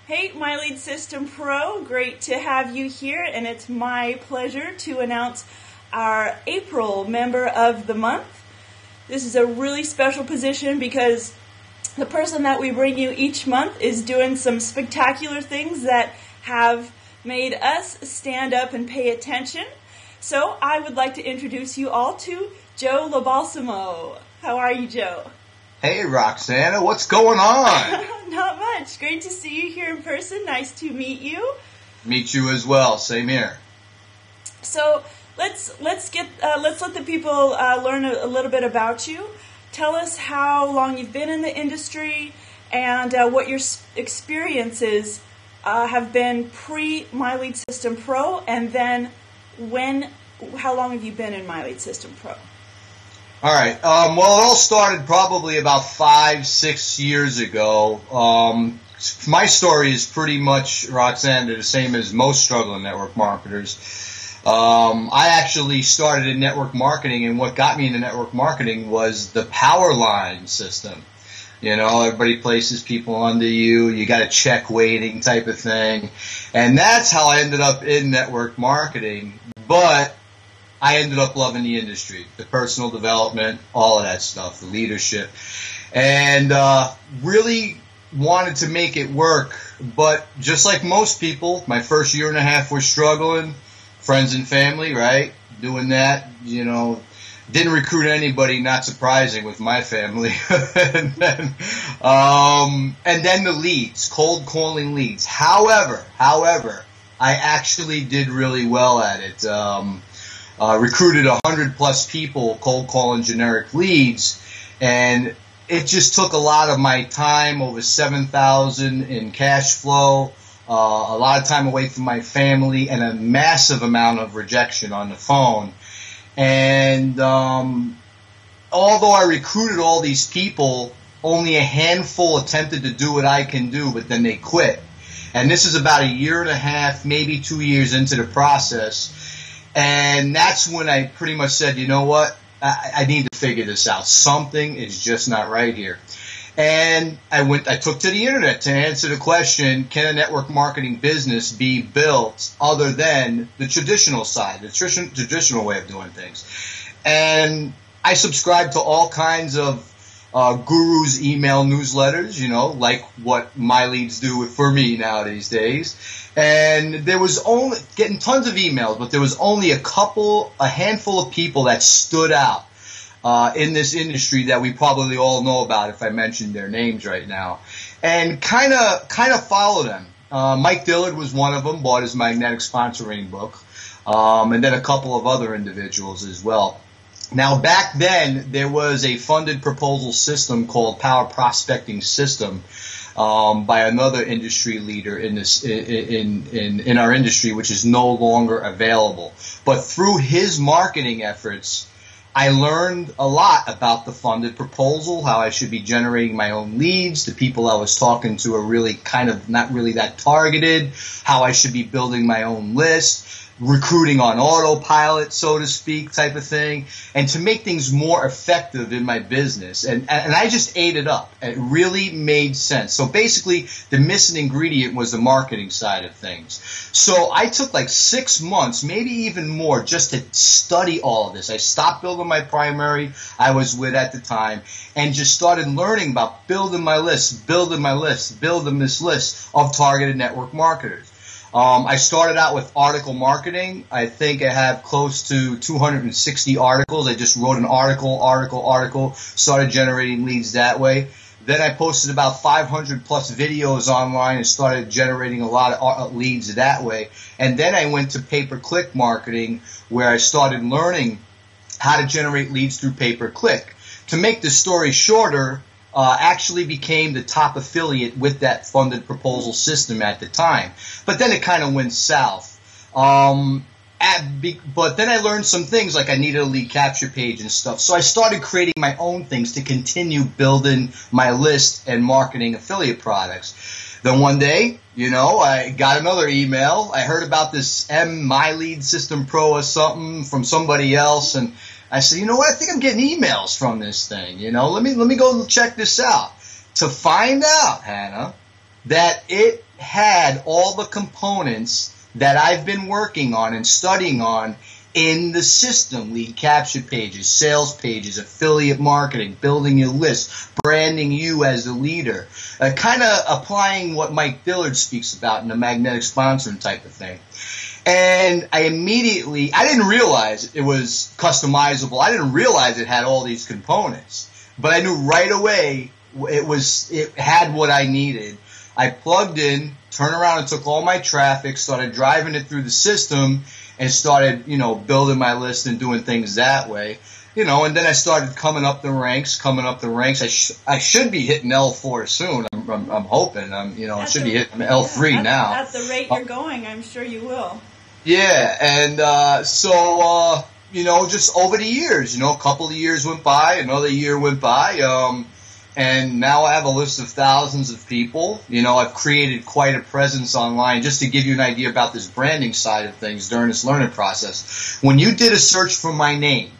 Hey, MyLeadSystemPro, great to have you here, and it's my pleasure to announce our April Member of the Month. This is a really special position because the person that we bring you each month is doing some spectacular things that have made us stand up and pay attention. So I would like to introduce you all to Joe LoBalsamo. How are you, Joe? Hey, Roxana, what's going on? Not much. Great to see you here in person. Nice to meet you. Meet you as well. Same here. So let's let the people learn a little bit about you. Tell us how long you've been in the industry and what your experiences have been pre MyLeadSystemPro, and then how long have you been in MyLeadSystemPro? All right. Well, it all started probably about 5-6 years ago. My story is pretty much, Roxanne, the same as most struggling network marketers. I actually started in network marketing, and what got me into network marketing was the power line system. You know, everybody places people under you. You got a check waiting type of thing. And that's how I ended up in network marketing. But I ended up loving the industry, the personal development, all of that stuff, the leadership, and really wanted to make it work. But just like most people, my first year and a half was struggling, friends and family, right? Doing that, you know, didn't recruit anybody, not surprising with my family. and then the leads, cold calling leads. However, I actually did really well at it. Recruited 100+ people cold calling generic leads, and it just took a lot of my time, over $7,000 in cash flow, a lot of time away from my family, and a massive amount of rejection on the phone. And although I recruited all these people, only a handful attempted to do what I can do, but then they quit. And this is about a year and a half, maybe 2 years into the process. And that's when I pretty much said, you know what, I need to figure this out. Something is just not right here. And I took to the internet to answer the question, can a network marketing business be built other than the traditional side, the traditional way of doing things? And I subscribed to all kinds of gurus' email newsletters, you know, like what my leads do for me now these days. And there was only getting tons of emails, but there was only a handful of people that stood out in this industry that we probably all know about if I mentioned their names right now, and kind of follow them. Mike Dillard was one of them, bought his magnetic sponsoring book, and then a couple of other individuals as well. Now, back then, there was a funded proposal system called Power Prospecting System by another industry leader in this in our industry, which is no longer available. But through his marketing efforts, I learned a lot about the funded proposal, how I should be generating my own leads. The people I was talking to are really kind of not really that targeted, how I should be building my own list, recruiting on autopilot, so to speak, type of thing, and to make things more effective in my business. And I just ate it up. It really made sense. So basically, the missing ingredient was the marketing side of things. So I took like 6 months, maybe even more, just to study all of this. I stopped building my primary I was with at the time, and just started learning about building this list of targeted network marketers. I started out with article marketing. I think I have close to 260 articles. I just wrote an article, started generating leads that way. Then I posted about 500+ videos online and started generating a lot of leads that way. And then I went to pay-per-click marketing, where I started learning how to generate leads through pay-per-click. To make the story shorter, actually became the top affiliate with that funded proposal system at the time. But then it kind of went south. But then I learned some things, like I needed a lead capture page and stuff. So I started creating my own things to continue building my list and marketing affiliate products. Then one day, you know, I got another email. I heard about this MyLeadSystemPro or something from somebody else, and I said, you know what, I think I'm getting emails from this thing. You know, let me go check this out. To find out, Hannah, that it had all the components that I've been working on and studying on in the system: lead capture pages, sales pages, affiliate marketing, building your list, branding you as a leader, kind of applying what Mike Dillard speaks about in the magnetic sponsoring type of thing. And I didn't realize it was customizable. I didn't realize it had all these components, but I knew right away it had what I needed. I plugged in, turned around and took all my traffic, started driving it through the system, and started, building my list and doing things that way. And then I started coming up the ranks. I should be hitting L4 soon. I'm hoping. I should be hitting L3 now. At the rate you're going, I'm sure you will. Yeah, and so just over the years, a couple of years went by, another year went by, and now I have a list of thousands of people. I've created quite a presence online. Just to give you an idea about this branding side of things during this learning process, when you did a search for my name,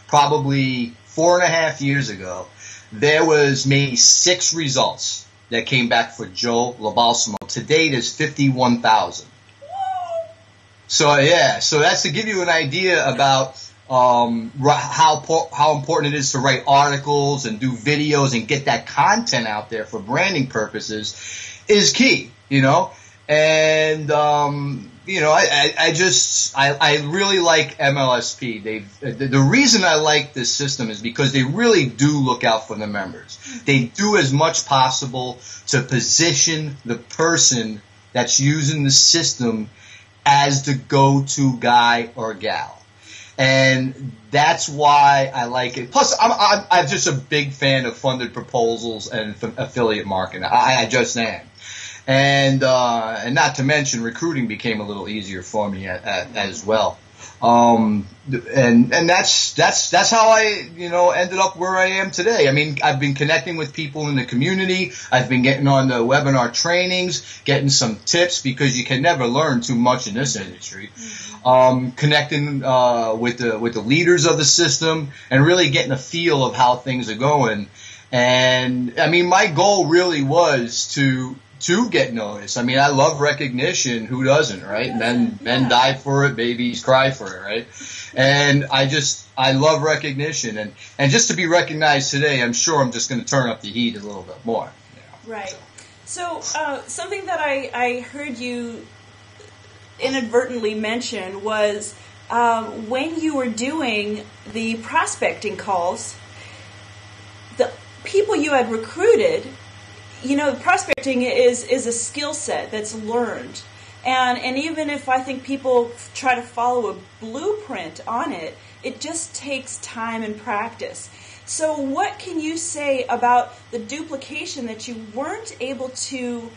probably 4.5 years ago, there was maybe 6 results that came back for Joe LoBalsamo. Today, there's 51,000. So that's to give you an idea about how important it is to write articles and do videos and get that content out there for branding purposes is key, and I really like MLSP. The reason I like this system is because they really do look out for the members. They do as much possible to position the person that's using the system as the go-to guy or gal. And that's why I like it. Plus, I'm just a big fan of funded proposals and affiliate marketing. I just am. And not to mention, recruiting became a little easier for me as well. And that's how I, ended up where I am today. I mean, I've been connecting with people in the community. I've been getting on the webinar trainings, getting some tips, because you can never learn too much in this industry. Connecting with the leaders of the system and really getting a feel of how things are going. And I mean, my goal really was to get noticed. I mean, I love recognition. Who doesn't, right? Men die for it, babies cry for it, right? And I love recognition. And just to be recognized today, I'm sure I'm just going to turn up the heat a little bit more. Right. So something that I heard you inadvertently mention was when you were doing the prospecting calls, the people you had recruited, prospecting is a skill set that's learned. And even if I think people try to follow a blueprint on it, it just takes time and practice. So what can you say about the duplication that you weren't able to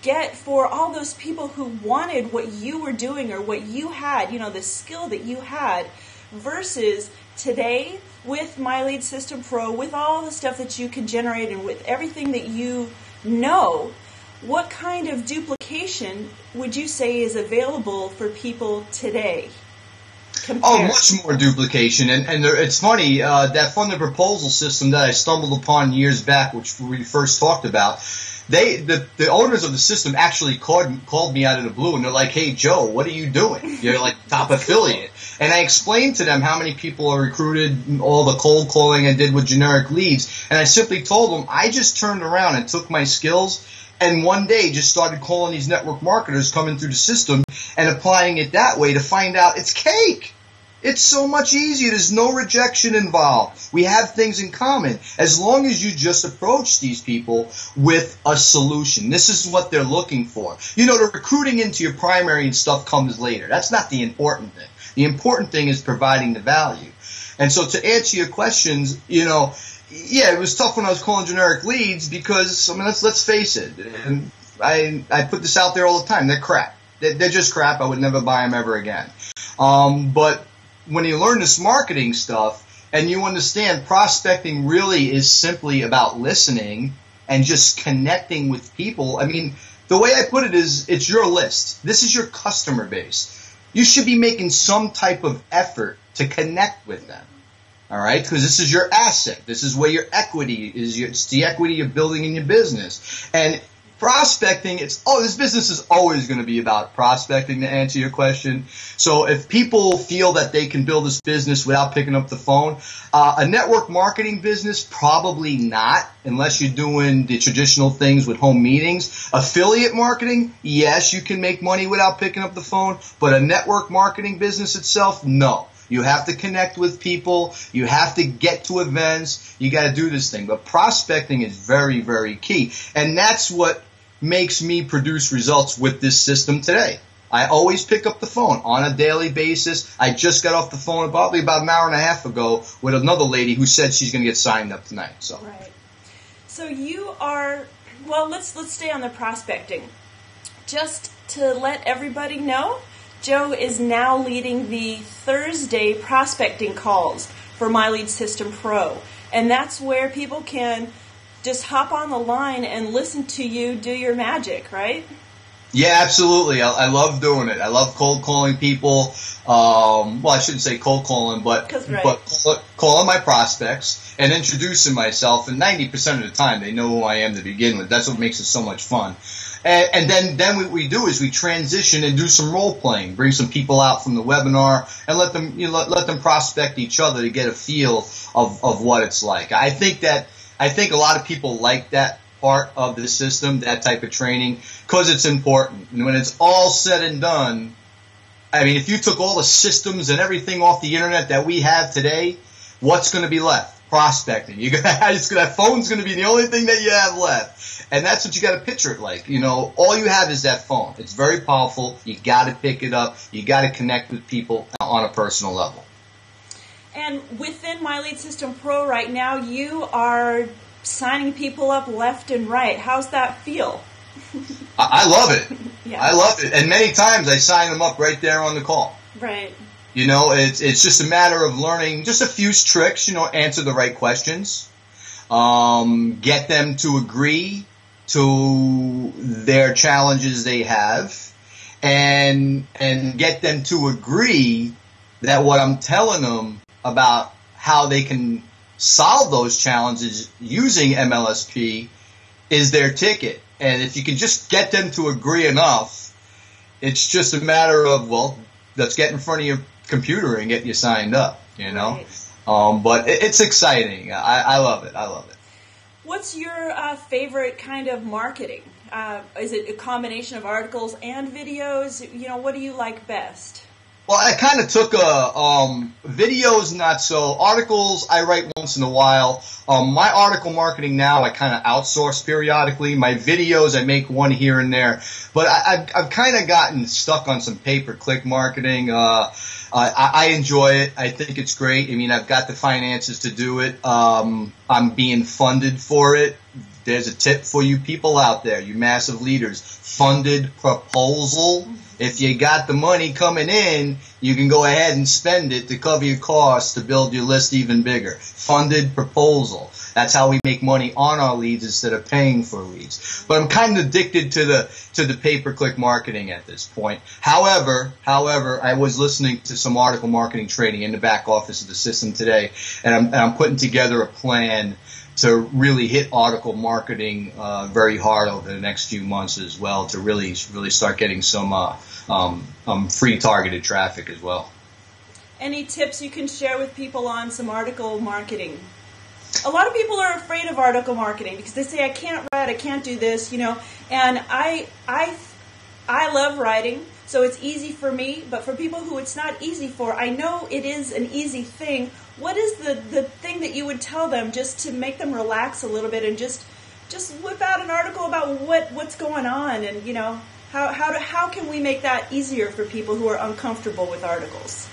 get for all those people who wanted what you were doing or what you had, the skill that you had, versus today with MyLeadSystemPro, with all the stuff that you can generate and with everything that you know, what kind of duplication would you say is available for people today? Oh, much more duplication. And it's funny, that funded proposal system that I stumbled upon years back, which we first talked about, the owners of the system actually called me out of the blue, and they're like, "Hey, Joe, what are you doing? You're like top affiliate." And I explained to them how many people are recruited, all the cold calling I did with generic leads, and I simply told them I just turned around and took my skills and one day just started calling these network marketers coming through the system and applying it that way to find out it's cake. It's so much easier. There's no rejection involved. We have things in common. As long as you just approach these people with a solution. This is what they're looking for. The recruiting into your primary and stuff comes later. That's not the important thing. The important thing is providing the value. And so to answer your questions, it was tough when I was calling generic leads because, let's face it. And I put this out there all the time. They're crap. They're just crap. I would never buy them ever again. But when you learn this marketing stuff and you understand prospecting really is simply about listening and just connecting with people. I mean, the way I put it is it's your list. This is your customer base. You should be making some type of effort to connect with them. All right? Because this is your asset. This is where your equity is. It's the equity you're building in your business. And prospecting, this business is always going to be about prospecting, to answer your question. So if people feel that they can build this business without picking up the phone, a network marketing business, probably not, unless you're doing the traditional things with home meetings. Affiliate marketing, yes, you can make money without picking up the phone, but a network marketing business itself, no. You have to connect with people. You have to get to events. You got to do this thing. But prospecting is very, very key. And that's what makes me produce results with this system today. I always pick up the phone on a daily basis. I just got off the phone probably about an hour and a half ago with another lady who said she's going to get signed up tonight. So. Right. So you are, well, let's stay on the prospecting. Just to let everybody know, Joe is now leading the Thursday prospecting calls for MyLeadSystemPro. And that's where people can just hop on the line and listen to you do your magic, right? Yeah, absolutely. I love doing it. I love cold calling people. Well, I shouldn't say cold calling, but calling my prospects and introducing myself. And 90% of the time, they know who I am to begin with. That's what makes it so much fun. And then what we do is we transition and do some role playing, bring some people out from the webinar, and let them prospect each other to get a feel of what it's like. I think a lot of people like that part of the system, that type of training, because it's important. And when it's all said and done, I mean, if you took all the systems and everything off the internet that we have today, what's going to be left? Prospecting. That phone's going to be the only thing that you have left. And that's what you got to picture it like. All you have is that phone. It's very powerful. You got to pick it up. You got to connect with people on a personal level. And within MyLeadSystemPro right now, you are signing people up left and right. How's that feel? I love it. Yeah. I love it. And many times I sign them up right there on the call. Right. It's just a matter of learning just a few tricks, answer the right questions, get them to agree to their challenges they have, and get them to agree that what I'm telling them about how they can solve those challenges using MLSP is their ticket. And if you can just get them to agree enough, it's just a matter of, well, let's get in front of your computer and get you signed up, Right. But it's exciting. I love it. I love it. What's your favorite kind of marketing? Is it a combination of articles and videos? What do you like best? Well, I kind of took videos, not so. Articles, I write once in a while. My article marketing now, I kind of outsource periodically. My videos, I make one here and there. But I've kind of gotten stuck on some pay-per-click marketing. I enjoy it. I think it's great. I mean, I've got the finances to do it. I'm being funded for it. There's a tip for you people out there, you massive leaders. Funded proposal. If you got the money coming in, you can go ahead and spend it to cover your costs to build your list even bigger. Funded proposal. That's how we make money on our leads instead of paying for leads. But I'm kind of addicted to the pay-per-click marketing at this point. However, I was listening to some article marketing training in the back office of the system today, and I'm putting together a plan to really hit article marketing very hard over the next few months as well, to really start getting some free targeted traffic as well. Any tips you can share with people on some article marketing? A lot of people are afraid of article marketing because they say, I can't write, I can't do this, and I love writing, so it's easy for me, but for people who it's not easy for, I know it is an easy thing. What is the thing that you would tell them just to make them relax a little bit and just whip out an article about what's going on, and how can we make that easier for people who are uncomfortable with articles?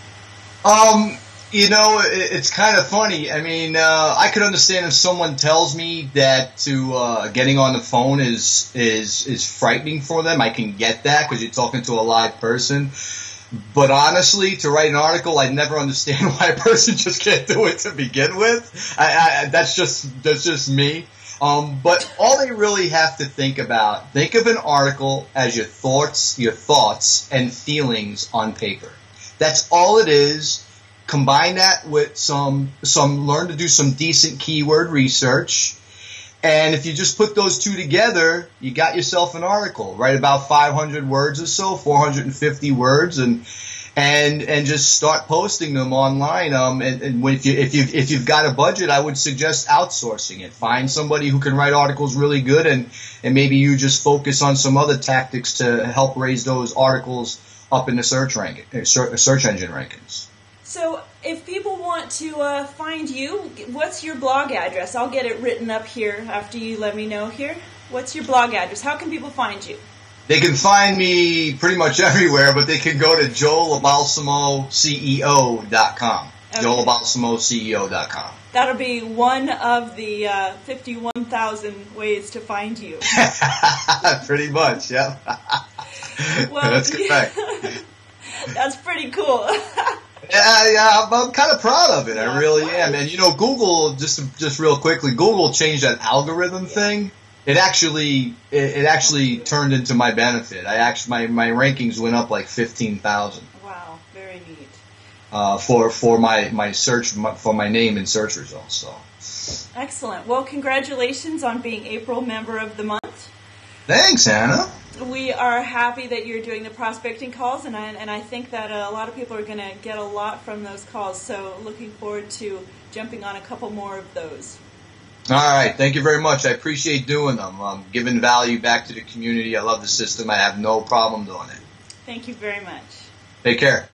It's kind of funny. I mean, I could understand if someone tells me that getting on the phone is frightening for them. I can get that because you're talking to a live person. But honestly, to write an article, I never understand why a person just can't do it to begin with. That's just me. But all they really have to think of an article as your thoughts and feelings on paper. That's all it is. Combine that with learn to do some decent keyword research, And if you just put those two together, you got yourself an article. Write about 500 words or so, 450 words, and just start posting them online. And if you've got a budget, I would suggest outsourcing it. Find somebody who can write articles really good, and maybe you just focus on some other tactics to help raise those articles up in the search engine rankings. So if people want to find you, what's your blog address? I'll get it written up here after you let me know here. What's your blog address? How can people find you? They can find me pretty much everywhere, but they can go to joellobalsamoceo.com. Okay. joellobalsamoceo.com. That'll be one of the 51,000 ways to find you. Pretty much, yeah. Well, that's correct. That's pretty cool. Yeah, I'm kind of proud of it. I really am. And Google, just real quickly, Google changed that algorithm thing. It actually turned into my benefit. My rankings went up like 15,000. Wow, very neat. For my search for my name in search results. So. Excellent. Well, congratulations on being April Member of the Month. Thanks, Hannah. We are happy that you're doing the prospecting calls, and I think that a lot of people are going to get a lot from those calls. So looking forward to jumping on a couple more of those. All right. Thank you very much. I appreciate doing them. Giving value back to the community. I love the system. I have no problem doing it. Thank you very much. Take care.